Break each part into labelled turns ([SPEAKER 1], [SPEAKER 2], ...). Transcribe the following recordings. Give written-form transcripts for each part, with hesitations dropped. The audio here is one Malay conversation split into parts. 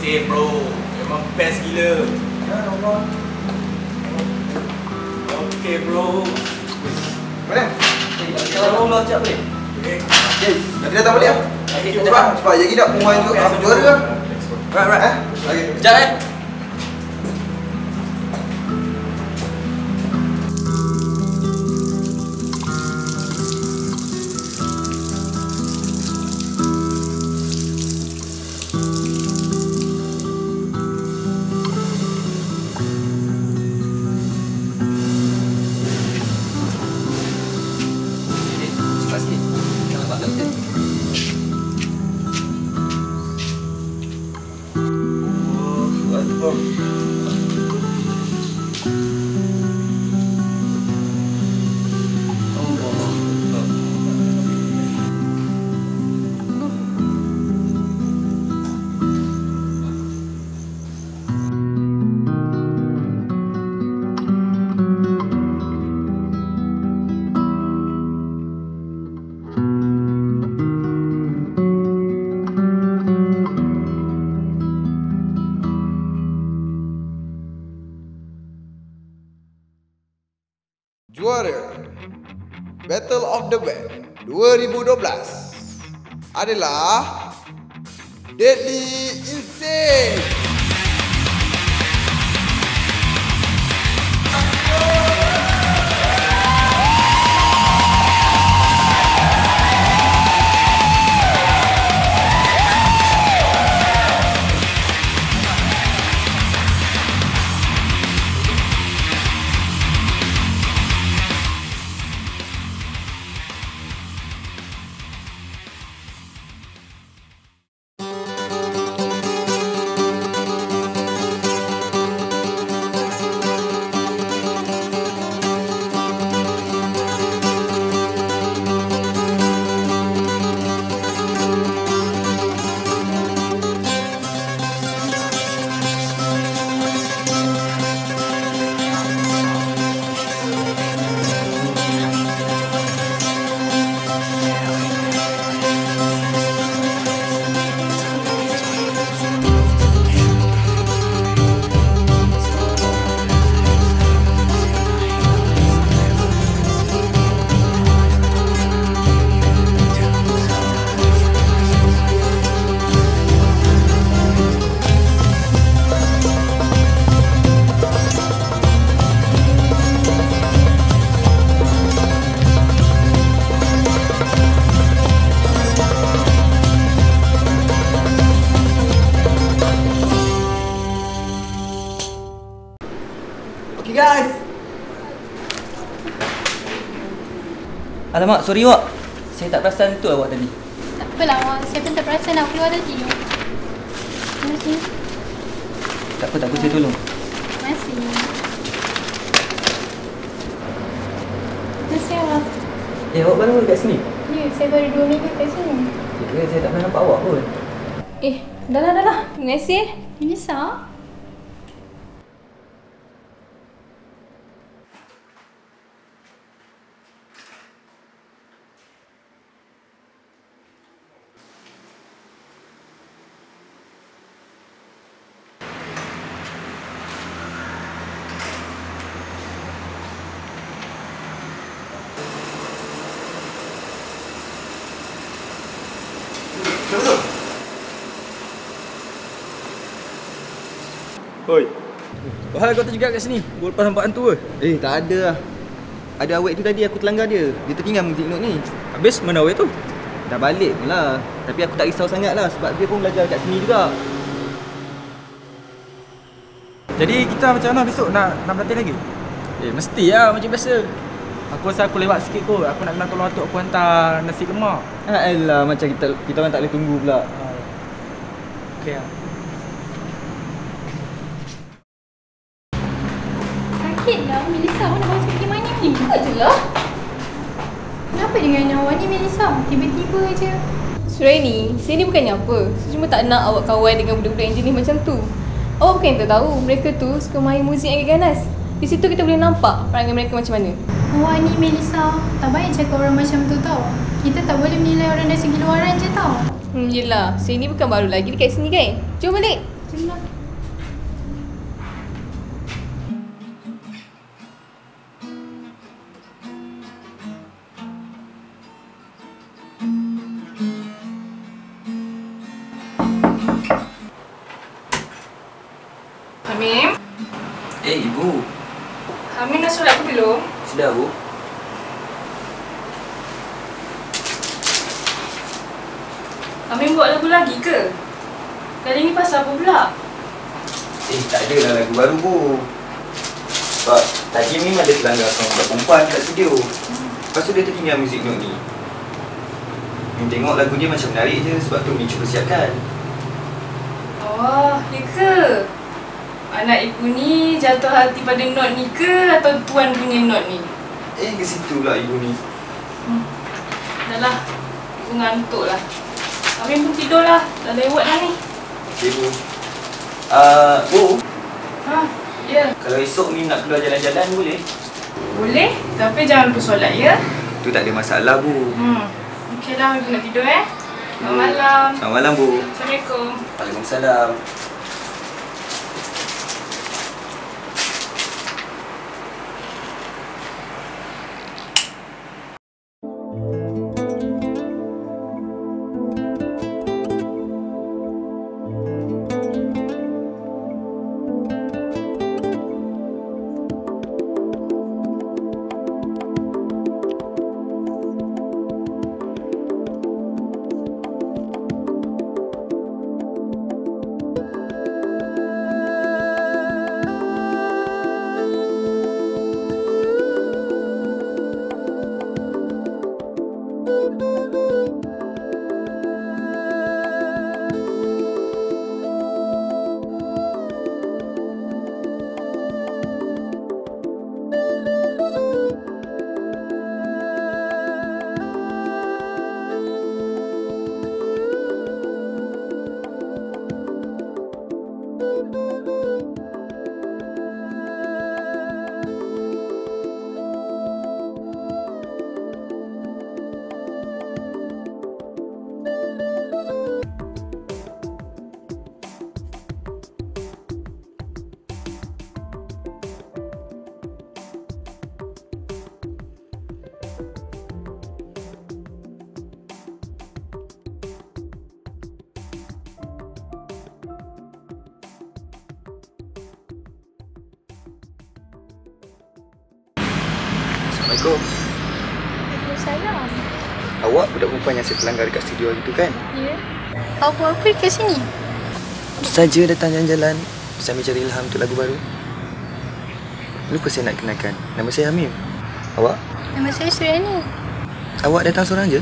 [SPEAKER 1] Insane bro, memang best gila.
[SPEAKER 2] Ya Allah.
[SPEAKER 1] Okay bro.
[SPEAKER 2] Mana?
[SPEAKER 3] Kalau mau locak boleh?
[SPEAKER 2] Okay. Nanti datang balik ah. Cepat lagi dah pemain tu juara ke?
[SPEAKER 3] Right.
[SPEAKER 2] Okey.
[SPEAKER 3] Sekejap
[SPEAKER 2] Juara Battle of the Band 2012 adalah Deadly Insane.
[SPEAKER 3] Okay guys. Alamak, sorry Wak. Saya tak perasan tu awak tadi.
[SPEAKER 4] Tak apalah awak, saya pun tak perasan nak keluar tadi. Terima kasih.
[SPEAKER 3] Tak apa, saya tolong.
[SPEAKER 4] Terima kasih. Terima kasih awak.
[SPEAKER 3] Awak baru dekat sini?
[SPEAKER 4] Ya, saya baru 2 minggu kat sini.
[SPEAKER 3] Saya tak pernah nampak awak pun.
[SPEAKER 4] Dah lah. Terima kasih. Melissa?
[SPEAKER 2] Betul.
[SPEAKER 5] Hoi. Wahal kau tu juga kat sini. Gua lepas nampak hantu ke?
[SPEAKER 2] Tak ada lah. Ada awet tu tadi aku terlanggar dia. Dia tertinggal muzik note ni.
[SPEAKER 5] Habis mana awet tu?
[SPEAKER 2] Dah balik pun lah. Tapi aku tak risau sangat lah sebab dia pun belajar kat sini juga.
[SPEAKER 5] Jadi kita macam mana besok nak berlatih lagi? Mesti lah macam biasa. Aku rasa aku lewat sikit kot. Aku nak kena tolong atuk aku hantar nasi ke mak.
[SPEAKER 2] Alah macam kita orang tak boleh tunggu pula.
[SPEAKER 5] Okey lah.
[SPEAKER 4] Sakit lah, Melissa. Awak nak bawa sakit mana ni? Ikut je lah. Kenapa dengan awak ni, Melissa? Tiba-tiba je.
[SPEAKER 6] Suraini, saya ni bukannya apa. Saya cuma tak nak awak kawan dengan budak-budak yang jenis macam tu. Awak bukan yang tak tahu, mereka tu suka main muzik yang ganas. Di situ kita boleh nampak perangai mereka macam mana.
[SPEAKER 4] Awak ni, Melissa, tak baik cakap orang macam tu tau. Kita tak boleh menilai orang dari segi luaran je tau.
[SPEAKER 6] Yelah, saya ni bukan baru lagi dekat sini kan. Jom balik.
[SPEAKER 4] Jomlah.
[SPEAKER 6] Hamim?
[SPEAKER 3] Ibu.
[SPEAKER 6] Hamim dah solat ke belum?
[SPEAKER 3] Sudah, Bu.
[SPEAKER 6] Hamim buat lagu lagi ke? Kali ni pasal apa pula?
[SPEAKER 2] Tak ada lah lagu baru Bu. Sebab tadi ni ada terlanggar seorang budak perempuan kat studio. Lepas tu dia tertinggal muzik note ni. Ni tengok lagu dia macam menarik je sebab tu ni cuba siapkan.
[SPEAKER 6] Oh, ya ke? Anak ibu ni jatuh hati pada not ni ke atau tuan punya not ni?
[SPEAKER 2] Ke situ lah ibu ni.
[SPEAKER 6] Dah lah, ibu ngantuk lah. Hamim pun tidur lah, dah lewat dah ni.
[SPEAKER 2] Okey Bu. Bu,
[SPEAKER 6] Ya.
[SPEAKER 2] kalau esok ni nak keluar jalan-jalan boleh?
[SPEAKER 6] Boleh, tapi jangan lupa solat ya.
[SPEAKER 2] Tu tak ada masalah Bu.
[SPEAKER 6] Okey dah, ibu nak tidur Selamat malam.
[SPEAKER 2] Selamat malam Bu.
[SPEAKER 6] Assalamualaikum.
[SPEAKER 2] Waalaikumsalam. Assalamualaikum.
[SPEAKER 4] Waalaikumsalam.
[SPEAKER 2] Awak budak perempuan yang saya terlanggar dekat studio hari tu kan?
[SPEAKER 4] Ya. Awak buat apa dekat sini?
[SPEAKER 2] Saja datang jalan-jalan sambil cari ilham untuk lagu baru. lupa saya nak kenalkan. Nama saya Hamim. Awak?
[SPEAKER 4] Nama saya Suryani.
[SPEAKER 2] Awak datang seorang je?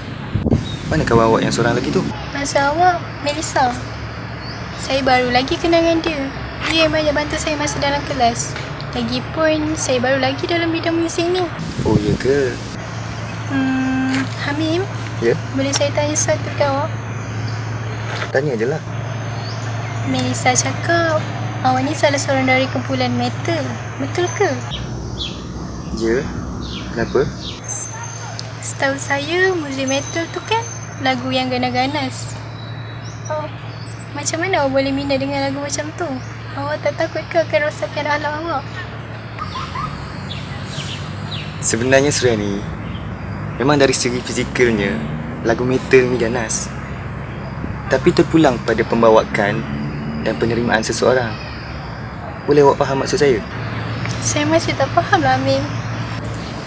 [SPEAKER 2] Mana kawan awak yang seorang lagi tu?
[SPEAKER 4] Masa awak, Melissa. Saya baru lagi kenal dengan dia. Dia yang banyak bantu saya masa dalam kelas. Lagipun, saya baru lagi dalam bidang muzik ni.
[SPEAKER 2] Oh, ya ke?
[SPEAKER 4] Hamim,
[SPEAKER 2] Ya?
[SPEAKER 4] boleh saya tanya sesuatu ke awak?
[SPEAKER 2] Tanya je lah.
[SPEAKER 4] Melissa cakap, awak ni salah seorang dari kumpulan metal. Betul ke?
[SPEAKER 2] Ya? Kenapa?
[SPEAKER 4] Setahu saya, muzik metal tu kan lagu yang ganas-ganas. Oh, macam mana awak boleh minat dengan lagu macam tu? Awak tak takut ke akan rosakkan alam awak?
[SPEAKER 2] Sebenarnya Suryani, memang dari segi fizikalnya, lagu metal ni ganas. Tapi terpulang pada pembawaan dan penerimaan seseorang. Boleh awak faham maksud saya?
[SPEAKER 4] Saya masih tak faham lah, Amim.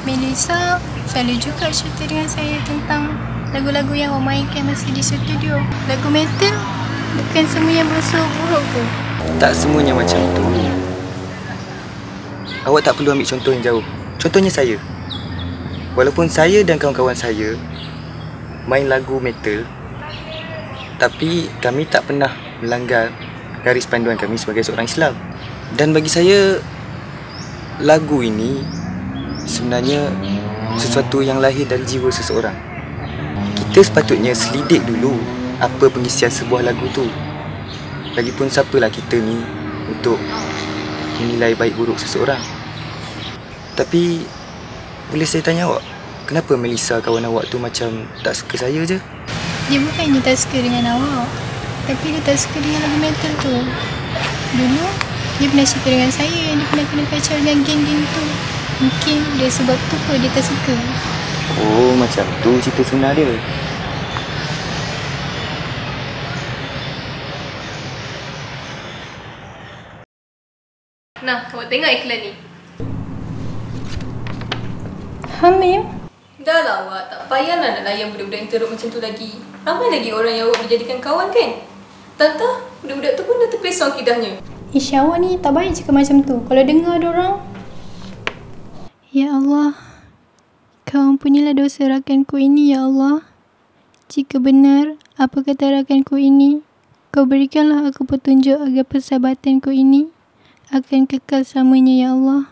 [SPEAKER 4] Melissa selalu juga cerita dengan saya tentang lagu-lagu yang awak mainkan masa di studio. Lagu metal bukan semua yang berusaha buruk ke?
[SPEAKER 2] Tak semuanya macam tu. Awak tak perlu ambil contoh yang jauh. Contohnya saya. Walaupun saya dan kawan-kawan saya main lagu metal, tapi kami tak pernah melanggar garis panduan kami sebagai seorang Islam. Dan bagi saya, lagu ini sebenarnya sesuatu yang lahir dari jiwa seseorang. Kita sepatutnya selidik dulu apa pengisian sebuah lagu tu. Lagipun siapalah kita ni untuk menilai baik buruk seseorang. Tapi boleh saya tanya awak, kenapa Melissa kawan awak tu macam tak suka saya je?
[SPEAKER 4] Dia bukannya tak suka dengan awak, tapi dia tak suka dengan lagu metal tu. Dulu, dia pernah cerita dengan saya yang dia pernah kena kacau dengan geng-geng tu. Mungkin dia sebab tu kot dia tak suka.
[SPEAKER 2] Oh, macam tu cerita sebenar dia.
[SPEAKER 6] Nah, awak tengok iklan ni.
[SPEAKER 4] Hamim?
[SPEAKER 6] Dah lah awak, tak payahlah nak layan budak-budak yang teruk macam tu lagi. Ramai lagi orang yang awak boleh jadikan kawan kan? Tantah, budak-budak tu pun dah terpesong akidahnya.
[SPEAKER 4] Isya awak ni tak baik cakap macam tu. Kalau dengar ada orang. Ya Allah, Kau ampunilah dosa rakanku ini, Ya Allah. Jika benar apa kata rakanku ini, Kau berikanlah aku petunjuk agar persahabatanku ini akan kekal selamanya, Ya Allah.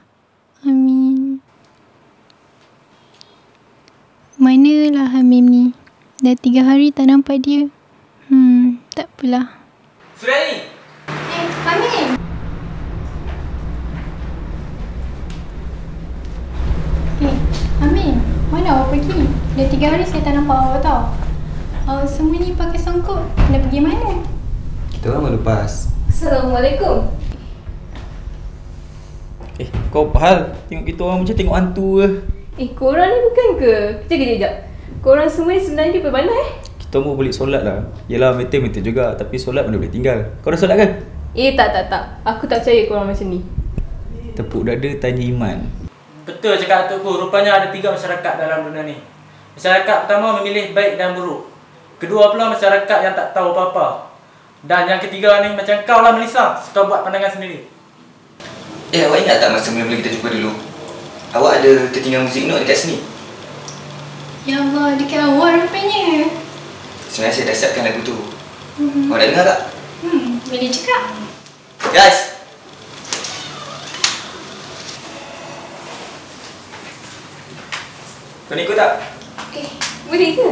[SPEAKER 4] Amin. Manalah Hamim ni? Dah 3 hari tak nampak dia. Tak apalah.
[SPEAKER 1] Suryani!
[SPEAKER 4] Hamim! Hamim, mana awak pergi? Dah 3 hari saya tak nampak awak tau. Awak semua ni pakai songkok. Nak pergi mana?
[SPEAKER 2] Kita orang baru lepas.
[SPEAKER 6] Assalamualaikum.
[SPEAKER 5] Kau apa hal? Tengok kita orang macam tengok hantu ke?
[SPEAKER 6] Korang ni bukan ke? Kejap. Korang semua ni sebenarnya pergi mana
[SPEAKER 5] Kita mau boleh solat lah. Yelah, meter-meter juga. Tapi solat mana boleh tinggal. Kau dah solat kan?
[SPEAKER 6] Tak. Aku tak percaya korang macam ni.
[SPEAKER 5] Tepuk dada tanya iman.
[SPEAKER 1] Betul cakap atukku, rupanya ada 3 masyarakat dalam dunia ni. Masyarakat pertama memilih baik dan buruk. Kedua pula masyarakat yang tak tahu apa-apa. Dan yang ketiga ni macam kau lah Melissa, suka buat pandangan sendiri.
[SPEAKER 2] Awak ingat tak masa mula-mula kita jumpa dulu? Awak ada tertinggal muzik note dekat sini?
[SPEAKER 4] Ya Allah, dekat awak rupanya.
[SPEAKER 2] Sebenarnya saya dah siapkan lagu tu. Awak dah dengar tak?
[SPEAKER 4] Boleh cakap.
[SPEAKER 2] Guys! Kau ni ikut tak?
[SPEAKER 6] Boleh ke?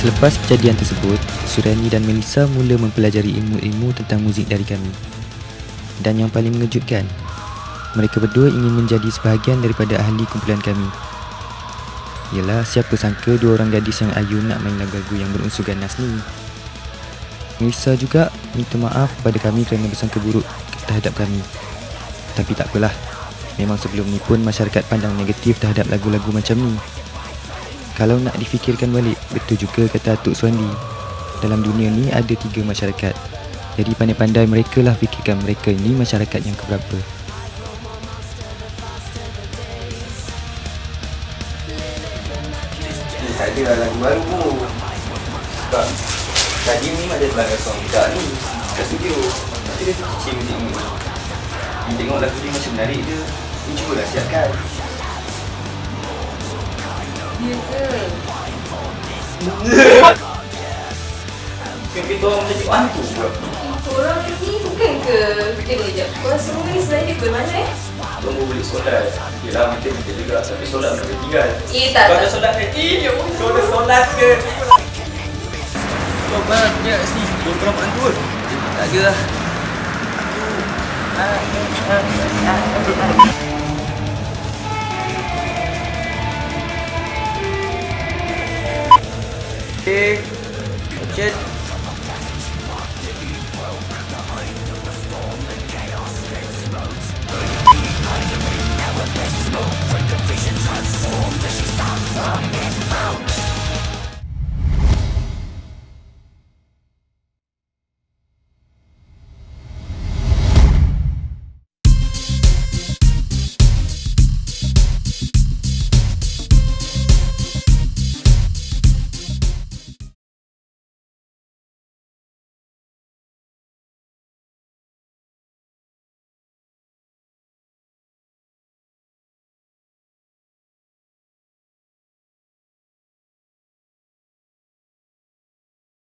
[SPEAKER 7] Selepas kejadian tersebut, Suryani dan Melissa mula mempelajari ilmu-ilmu tentang muzik dari kami. Dan yang paling mengejutkan, mereka berdua ingin menjadi sebahagian daripada ahli kumpulan kami. Yelah, siapa sangka dua orang gadis yang ayu nak main lagu-lagu yang berunsur ganas ni. Melissa juga minta maaf kepada kami kerana bersangka buruk terhadap kami. Tapi tak apalah, memang sebelum ni pun masyarakat pandang negatif terhadap lagu-lagu macam ni. Kalau nak difikirkan balik, betul juga kata Atuk Suandi, dalam dunia ni ada 3 masyarakat. Jadi pandai-pandai mereka lah fikirkan mereka ni masyarakat yang keberapa.
[SPEAKER 2] Tak ada lah lagu baru pun. Sebab tadi ni ada pelanggan song budak ni kat studio. Nanti dia kecil muzik ni. Ni tengok lagu dia macam menarik je. Ni cubalah siapkan.
[SPEAKER 6] Ya ke?
[SPEAKER 2] Kita orang macam cikgu hantu pula.
[SPEAKER 6] Korang ni bukan ke? Sekejap. Korang semua ni sebenarnya ke mana
[SPEAKER 2] Tunggu beli solat. Yelah minta juga. Tapi solat nak tinggal.
[SPEAKER 6] tak.
[SPEAKER 2] Kau ada solat ke? Kau ada solat ke?
[SPEAKER 5] Kau barang punya kat sini. Kau nampak hantu kot? Tak ada lah.
[SPEAKER 2] Okay. Action.